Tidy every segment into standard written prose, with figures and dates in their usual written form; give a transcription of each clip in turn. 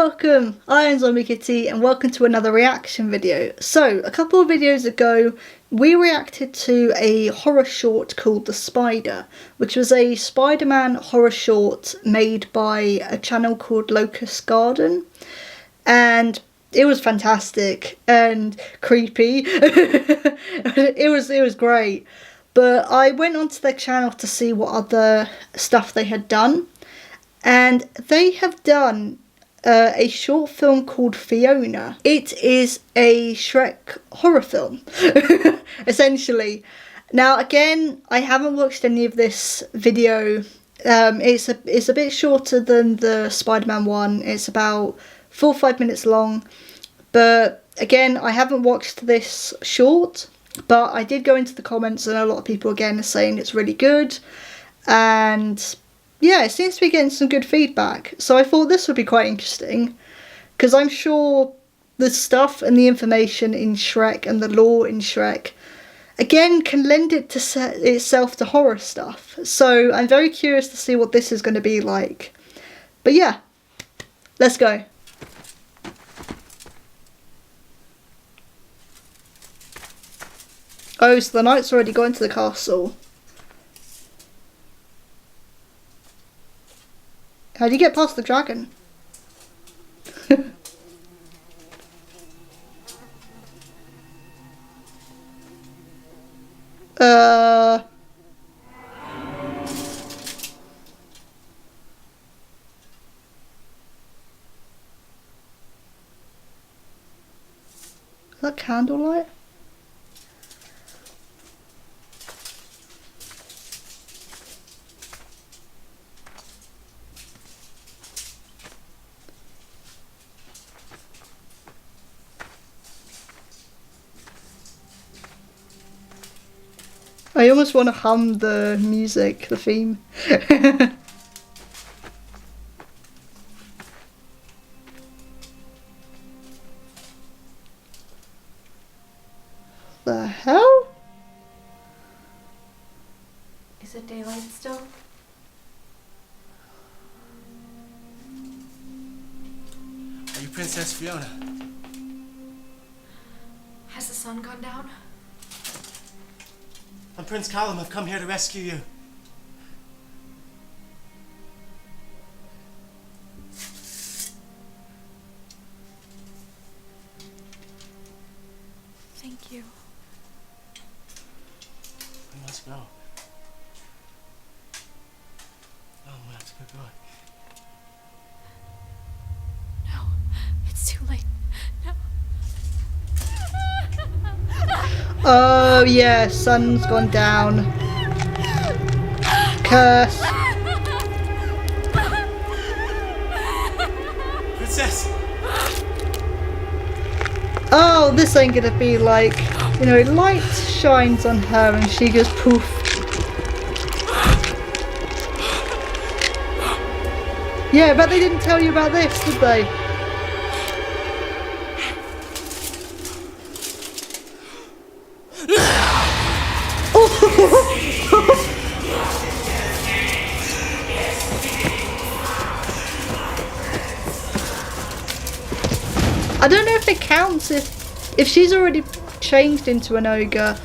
welcome! I am Zombie Kitty and welcome to another reaction video. So, a couple of videos ago we reacted to a horror short called The Spider, which was a Spider-Man horror short made by a channel called Locust Garden, and it was fantastic and creepy. it was great, but I went onto their channel to see what other stuff they had done, and they have done a short film called Fiona. It is a Shrek horror film, essentially. Now, again, I haven't watched any of this video. It's a bit shorter than the Spider-Man one. It's about 4 or 5 minutes long. But again, I haven't watched this short, but I did go into the comments and a lot of people again are saying it's really good. And yeah, it seems to be getting some good feedback, so I thought this would be quite interesting, because I'm sure the stuff and the information in Shrek and the lore in Shrek, again, can lend it to itself to horror stuff, so I'm very curious to see what this is going to be like. But yeah, let's go. Oh, so the knight's already gone to the castle. How do you get past the dragon? Is that candlelight? I almost want to hum the music, the theme. The hell? Is it daylight still? Are you Princess Fiona? Has the sun gone down? I'm Prince Callum. I've come here to rescue you. Thank you. We must go. Oh, we have to get going. No, it's too late. No. Oh yeah, sun's gone down. Curse. Princess! Oh, this ain't gonna be like, you know, light shines on her and she goes poof. Yeah, but they didn't tell you about this, did they? I don't know if it counts if she's already changed into an ogre.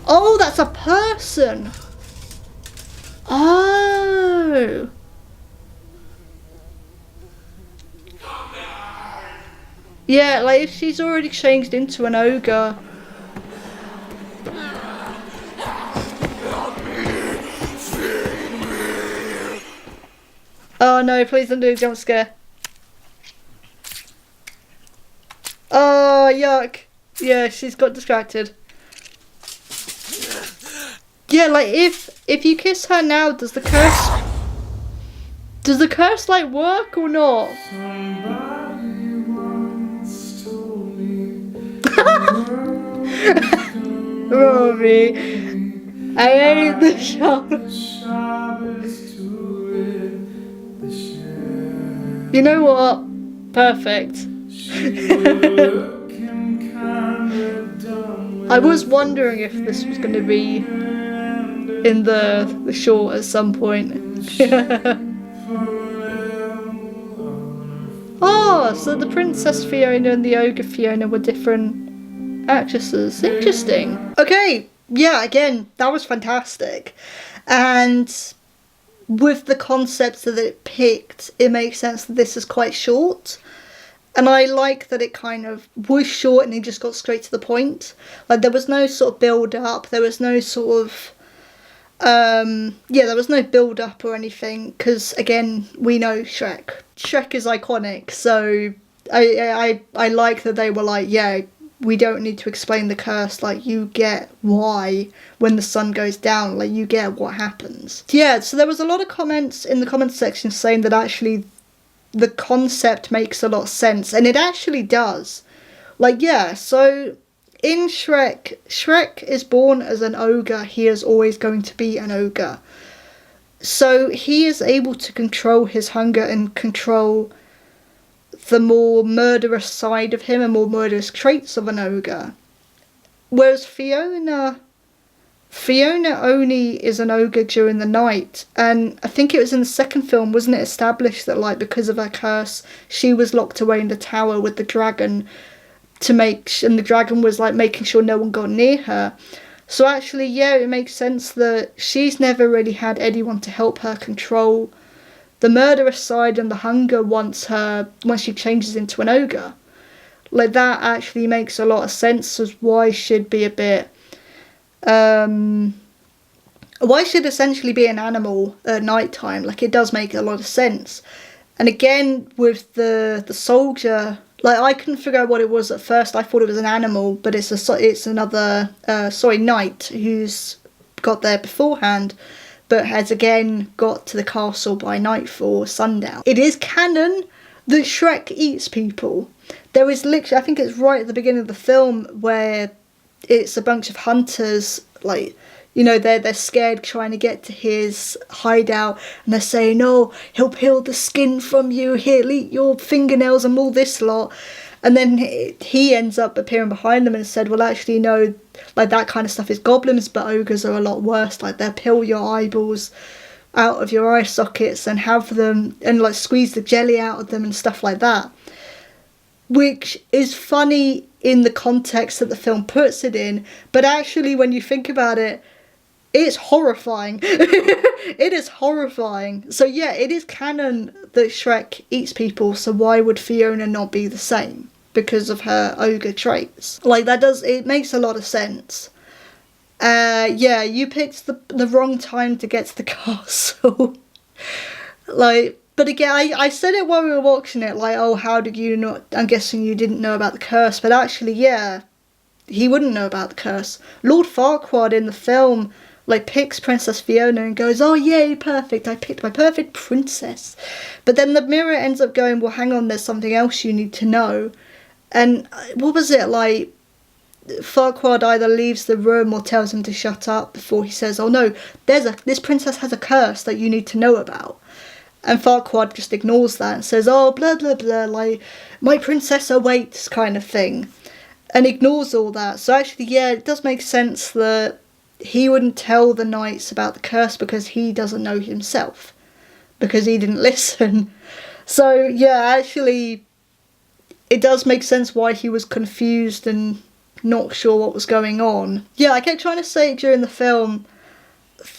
Oh, that's a person. Oh. Yeah, like if she's already changed into an ogre. Oh no, please don't do a jump scare. Oh, yuck. Yeah, she's got distracted. Yeah, like if you kiss her now, does the curse like work or not? Rory, I hate the show. You know what? Perfect. I was wondering if this was going to be in the short at some point. Oh, Oh, so the Princess Fiona and the Ogre Fiona were different actresses. Interesting. Okay, yeah, again, that was fantastic. And with the concepts that it picked, it makes sense that this is quite short. And I like that it kind of was short and it just got straight to the point. Like, there was no sort of build up, there was no sort of there was no build up or anything, because again, we know Shrek is iconic, so I like that they were like, yeah, we don't need to explain the curse, like, you get why when the sun goes down, like, you get what happens. Yeah, so there was a lot of comments in the comments section saying that actually the concept makes a lot of sense, and it actually does. Like, yeah, so in Shrek is born as an ogre. He is always going to be an ogre. So he is able to control his hunger and control the more murderous side of him and more murderous traits of an ogre. Whereas Fiona only is an ogre during the night, and I think it was in the second film, wasn't it established that, like, because of her curse, she was locked away in the tower with the dragon and the dragon was like making sure no one got near her. So actually, yeah, it makes sense that she's never really had anyone to help her control the murderous side and the hunger once she changes into an ogre. Like, that actually makes a lot of sense as why she'd be a bit why should essentially be an animal at night time. Like, it does make a lot of sense. And again, with the soldier, like, I couldn't figure out what it was at first. I thought it was an animal, but it's another knight who's got there beforehand, but has again got to the castle by nightfall, sundown. It is canon that Shrek eats people. There is literally, I think it's right at the beginning of the film, where it's a bunch of hunters, like, you know, they're scared trying to get to his hideout, and they're saying, oh, he'll peel the skin from you, he'll eat your fingernails and all this lot. And then he ends up appearing behind them and said, well, actually, no, like, that kind of stuff is goblins, but ogres are a lot worse. Like, they'll peel your eyeballs out of your eye sockets and have them, and like squeeze the jelly out of them and stuff like that. Which is funny in the context that the film puts it in, but actually when you think about it, it's horrifying. It is horrifying. So yeah, it is canon that Shrek eats people, so why would Fiona not be the same? Because of her ogre traits. Like, it makes a lot of sense. Yeah, you picked the wrong time to get to the castle. Like, but again, I said it while we were watching it, like, oh, how did you not, I'm guessing you didn't know about the curse, but actually, yeah, he wouldn't know about the curse. Lord Farquaad in the film, like, picks Princess Fiona and goes, oh, yay, perfect, I picked my perfect princess. But then the mirror ends up going, well, hang on, there's something else you need to know. And what was it, like, Farquaad either leaves the room or tells him to shut up before he says, oh no, this princess has a curse that you need to know about. And Farquaad just ignores that and says, oh, blah, blah, blah, like, my princess awaits kind of thing. And ignores all that. So actually, yeah, it does make sense that he wouldn't tell the knights about the curse because he doesn't know himself. Because he didn't listen. So, yeah, actually, it does make sense why he was confused and not sure what was going on. Yeah, I kept trying to say during the film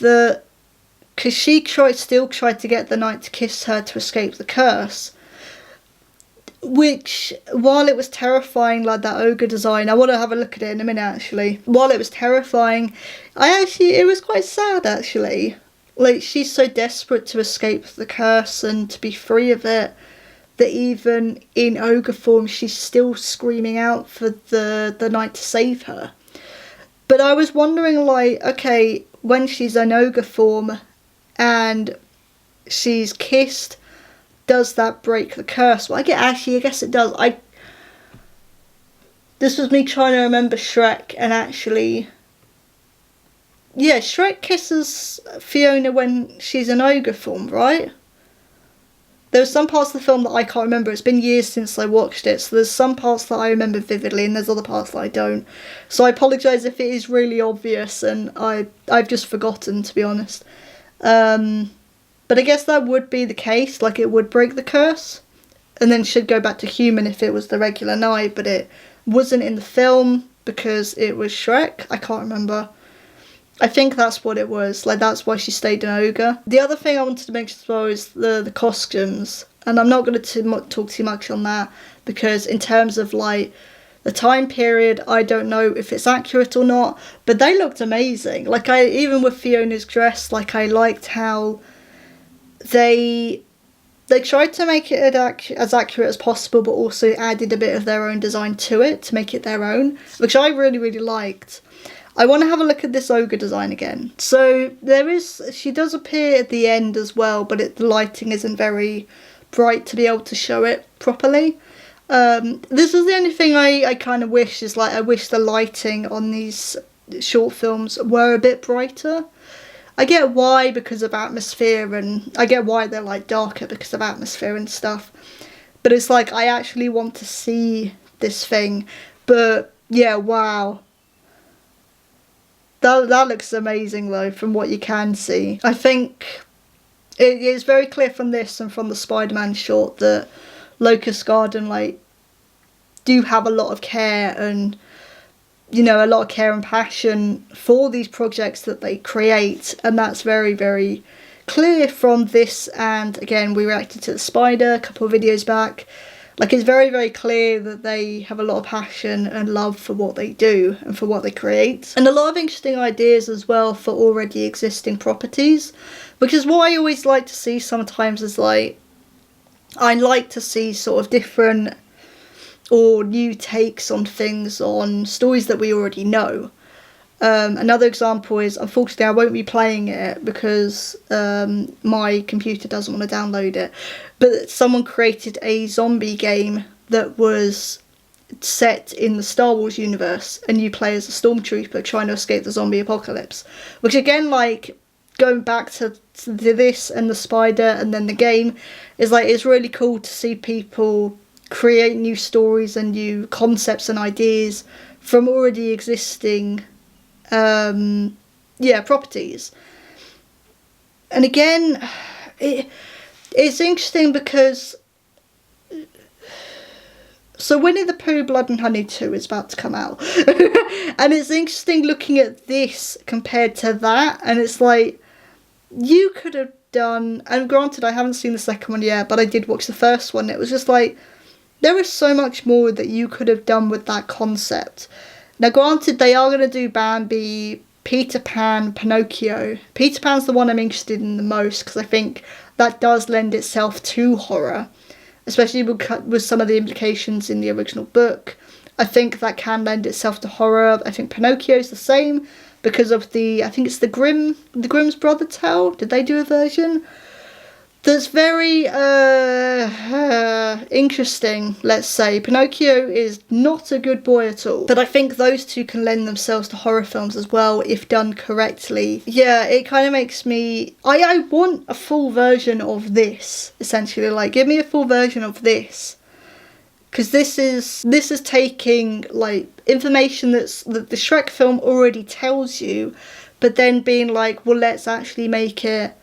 that, because she still tried to get the knight to kiss her to escape the curse, which, while it was terrifying, like that ogre design, I want to have a look at it in a minute actually, while it was terrifying, it was quite sad actually. Like, she's so desperate to escape the curse and to be free of it, that even in ogre form she's still screaming out for the knight to save her. But I was wondering, like, okay, when she's in ogre form and she's kissed, does that break the curse? Well, I guess it does. This was me trying to remember Shrek, and actually, yeah, Shrek kisses Fiona when she's in ogre form, right? There are some parts of the film that I can't remember. It's been years since I watched it, so there's some parts that I remember vividly and there's other parts that I don't. So I apologise if it is really obvious and I've just forgotten, to be honest. But I guess that would be the case, like, it would break the curse. and then she'd go back to human if it was the regular night, but it wasn't in the film because it was Shrek. I can't remember. I think that's what it was. Like, that's why she stayed an ogre. The other thing I wanted to mention as well is the costumes. And I'm not going to talk too much on that, because in terms of, like, the time period, I don't know if it's accurate or not. But they looked amazing. Like, even with Fiona's dress, like, I liked how they tried to make it as accurate as possible, but also added a bit of their own design to it to make it their own, which I really, really liked. I want to have a look at this ogre design again. So she does appear at the end as well, but the lighting isn't very bright to be able to show it properly. This is the only thing I kind of wish is, like, I wish the lighting on these short films were a bit brighter. I get why, because of atmosphere, and I get why they're, like, darker because of atmosphere and stuff. But it's like, I actually want to see this thing. But yeah, wow. That looks amazing though, from what you can see. I think it is very clear from this and from the Spider-Man short that Locust Garden, like, do have a lot of care and, you know, a lot of care and passion for these projects that they create, and that's very, very clear from this. And again, we reacted to the Spider a couple of videos back. Like, it's very, very clear that they have a lot of passion and love for what they do and for what they create. And a lot of interesting ideas as well for already existing properties. Because what I always like to see sometimes is, like, I like to see sort of different or new takes on things, on stories that we already know. Another example is, unfortunately, I won't be playing it because my computer doesn't want to download it. But someone created a zombie game that was set in the Star Wars universe, and you play as a stormtrooper trying to escape the zombie apocalypse. Which, again, like, going back to this and the Spider and then the game, is like, it's really cool to see people create new stories and new concepts and ideas from already existing properties. And again, it's interesting because so Winnie the Pooh Blood and Honey 2 is about to come out. And it's interesting looking at this compared to that, and it's like, you could have done, and granted I haven't seen the second one yet, but I did watch the first one. It was just like, there is so much more that you could have done with that concept. Now, granted, they are going to do Bambi, Peter Pan, Pinocchio. Peter Pan's the one I'm interested in the most, because I think that does lend itself to horror, especially with some of the implications in the original book. I think that can lend itself to horror. I think Pinocchio's the same, because of I think it's the Grimm's Brother tale. Did they do a version? That's very interesting, let's say. Pinocchio is not a good boy at all. But I think those two can lend themselves to horror films as well, if done correctly. Yeah, it kind of makes me... I want a full version of this, essentially. Like, give me a full version of this. Because this is taking, like, information that the Shrek film already tells you, but then being like, well, let's actually make it...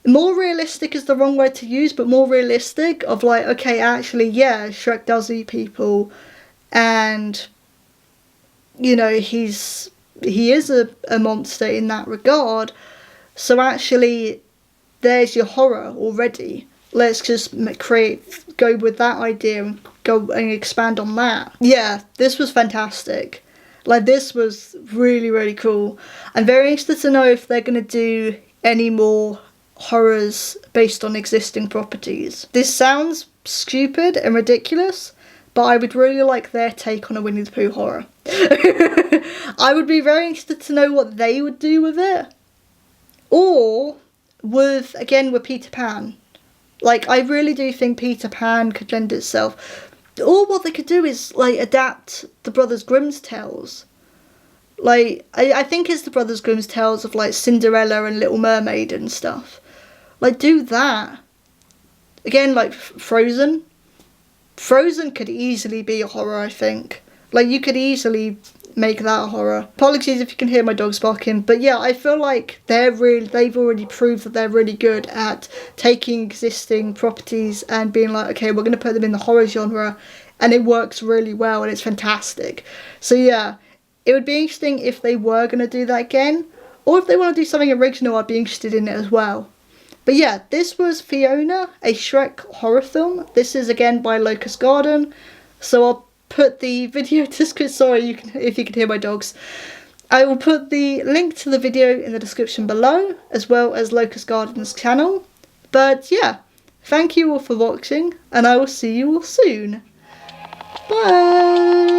more realistic is the wrong word to use, but more realistic, of like, okay, actually, yeah, Shrek does eat people, and, you know, he is a monster in that regard, so actually, there's your horror already. Let's just go with that idea and go and expand on that. Yeah, this was fantastic. Like, this was really, really cool. I'm very interested to know if they're going to do any more horrors based on existing properties. This sounds stupid and ridiculous, but I would really like their take on a Winnie the Pooh horror. I would be very interested to know what they would do with it. Or with Peter Pan. Like, I really do think Peter Pan could lend itself. Or what they could do is, like, adapt the Brothers Grimm's tales. Like, I think it's the Brothers Grimm's tales of, like, Cinderella and Little Mermaid and stuff. Like, do that. Again, like, Frozen. Frozen could easily be a horror, I think. Like, you could easily make that horror. Apologies if you can hear my dogs barking, but yeah, I feel like they've already proved that they're really good at taking existing properties and being like, okay, we're going to put them in the horror genre, and it works really well and it's fantastic. So yeah, it would be interesting if they were going to do that again, or if they want to do something original, I'd be interested in it as well. But yeah, this was Fiona, a Shrek horror film. This is again by Locust Garden. So I'll put the video description. Sorry, if you can hear my dogs. I will put the link to the video in the description below, as well as Locust Garden's channel. But yeah, thank you all for watching, and I will see you all soon. Bye.